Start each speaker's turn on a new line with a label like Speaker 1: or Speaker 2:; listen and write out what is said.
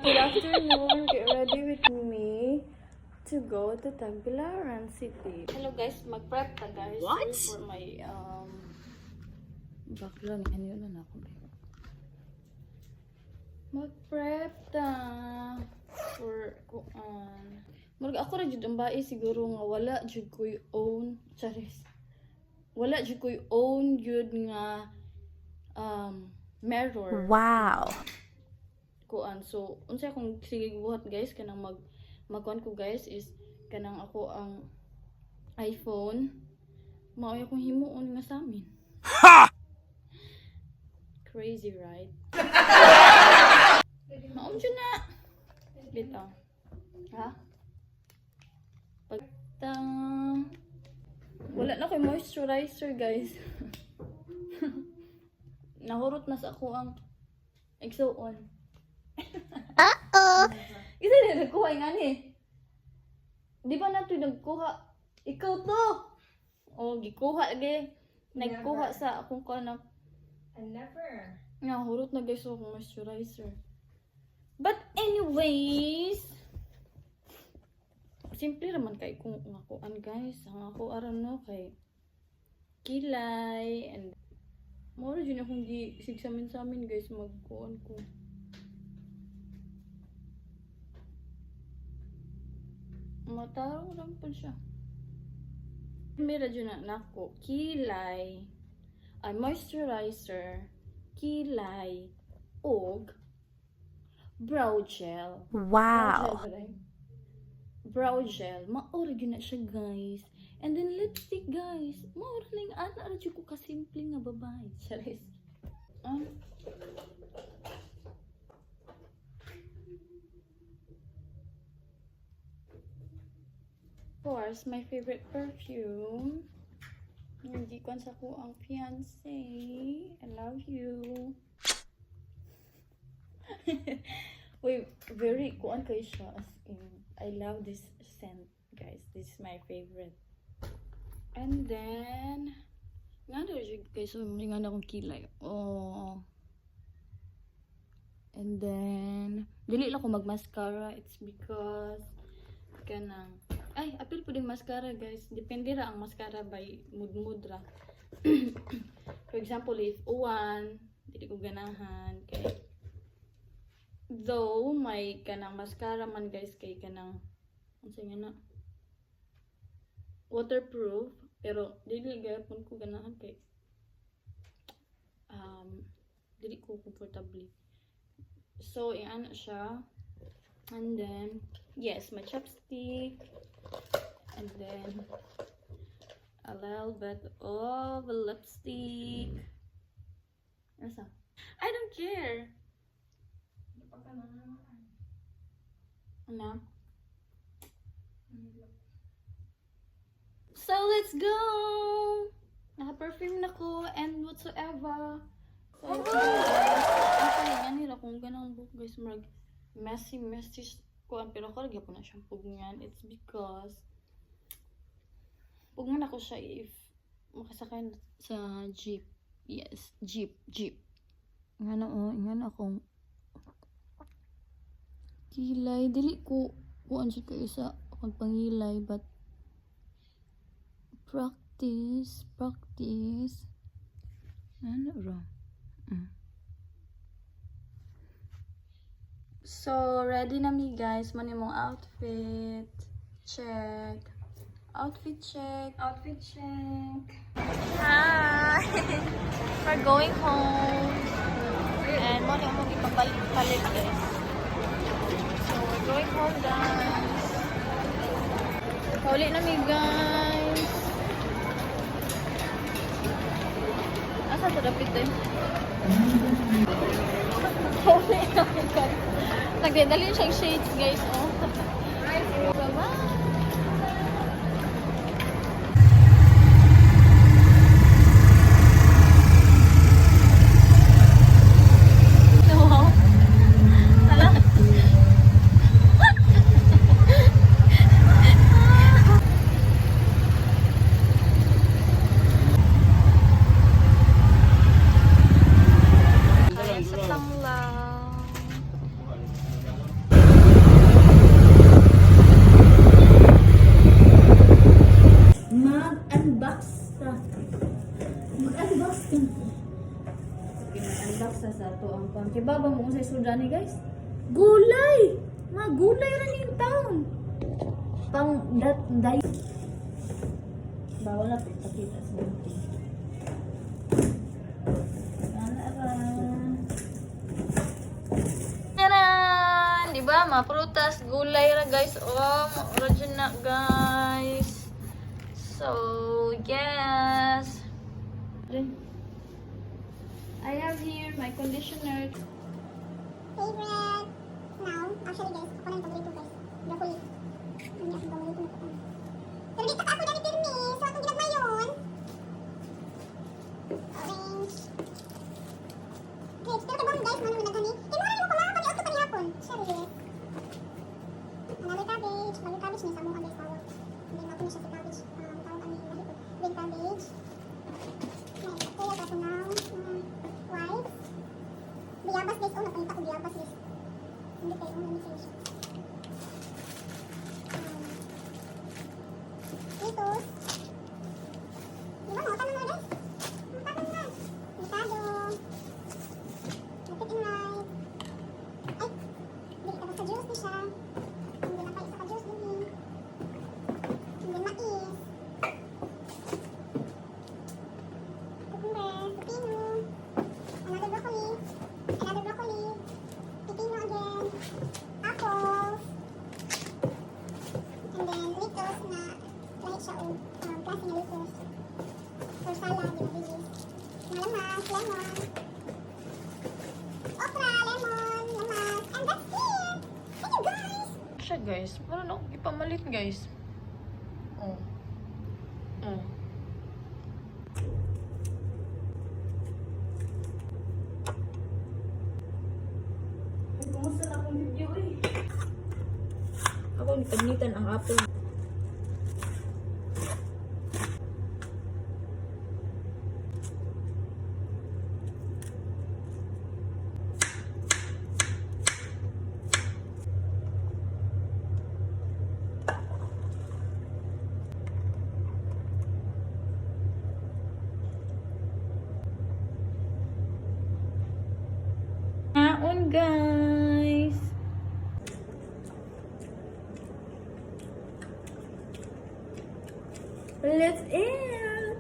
Speaker 1: Good afternoon. Get ready with me to go to Tagbilaran City. Hello guys, mag-prep ta guys.
Speaker 2: What?
Speaker 1: For my bakla ni ano na ako. Mag-prep ta for Murag ako ra jud ang bae siguro nga wala jud ko'y own charis. Wala jud ko'y own jud nga mirror.
Speaker 2: Wow.
Speaker 1: Kuan. So, unsa akong sige buhat guys kanang magkuan ko guys is kanang ako ang iPhone. Mao akong himuon nga sa amin.
Speaker 2: Ha!
Speaker 1: Crazy, right? Maon jud na. Bitaw. Ha? Pagtang wala na ko'y moisturizer guys. Nahurot na sa ako ang exo-on. Isa na nagkuha nga ni. Di ba nato nagkuha? Ikaw to! O, gikuha lagi. Nagkuha sa akong kanak.
Speaker 3: Never.
Speaker 1: Nahurot na guys akong moisturizer. But anyways, simple naman kay kung ngakuan guys. Ang ako aron no kay kilay and moro yun akong gisigsamin sa amin guys magkuan ko. Matarong lang po siya. Mira dyan na nako. Kilay. Ay moisturizer. Kilay. Og. Brow gel.
Speaker 2: Wow.
Speaker 1: Brow gel. Maura yun na siya guys. And then lipstick guys. Maura na yung ana. Radyo ko kasimple nga babae. Charis. Of course, my favorite perfume. Hindi ko sa ko ang fiancé. I love you. Wait, very kuan kayo siya as in. I love this scent, guys. This is my favorite. And then, nga daw siya guys, so nga na akong kilay. Oh. And then, dili lang ko mag-mascara. It's because kanang ay, apil po din mascara guys. Depende ra ang mascara by mood ra. For example, if uwan, dili ko ganahan kay though may kanang mascara man guys kay kanang unsa nga na waterproof pero dili gyapon ko ganahan kay dili ko comfortable. So, iana siya. And then, yes, my chapstick. And then, a little bit of lipstick. Asa? I don't care. Ano? So, let's go! Naka-perfume na ko and whatsoever. So, let's go guys. Actually, nga nila kung ganang book guys, messy kuan pero ako lagi po na siyang pugngan. It's because pugman ako siya if makasakay sa jeep. Yes, jeep. Nga akong kilay. Dili ko kuan siya kayo sa akong pangilay but practice. Ano ra? So, ready na mi guys. Mani mong outfit. Check. Outfit check. Hi! We're going home. And mani mong ipapalit guys. So, we're going home guys. Pauli na mi guys. Asa ito dapit eh? Pauli na mi guys. Nagdadalhin siyang shades guys, oh. Bye-bye! laksa sa to ang pang. Kiba ba mo sa sudan ni guys? Gulay! Mga gulay rin yung taon. Pang day. Bawal na kita sa mga. Taran! Diba? Mga prutas, gulay ra guys. Oh, original guys. So, yes. I have here my conditioner.
Speaker 2: Favorite now, actually guys, ako na yung paborito guys. Broccoli. Ano yung paborito na ko. Pero dito ka ako dali pirmi. So, akong ginagma yun. Orange. Grapes. Pero kabang guys, manong nagani. Kaya mo ko mga kami auto panihapon. Sorry. Another cabbage. Bagong cabbage niya sa mga guys tawag. Hindi na ako na siya sa cabbage. Tawag kami mahito. Green cabbage. Kaya ako now. White. Biyabas guys. Oh, napunta ko biyabas guys. Hindi tayo. Hindi tayo siya. Litos. Di ba mga tanong na guys? Mga tanong na. Ricado. Lapit in light. Ay! Hindi ka basta juice di siya. Hindi na pa isa ka juice din eh. Hindi mais. Cucumber. Pepino. Another broccoli. Another broccoli. Pepino again. Apples. And then lettuce na lahat siya o klase na lettuce. For salad, ginabilis. Malamas, lemon. Okra, lemon, lamas. And that's it! Thank you guys!
Speaker 1: Siya guys. Parang ako ipamalit guys. Oh. Oh. Kumusta na akong video eh? Ako nipagnitan ang apple. Naon guys. Let's eat.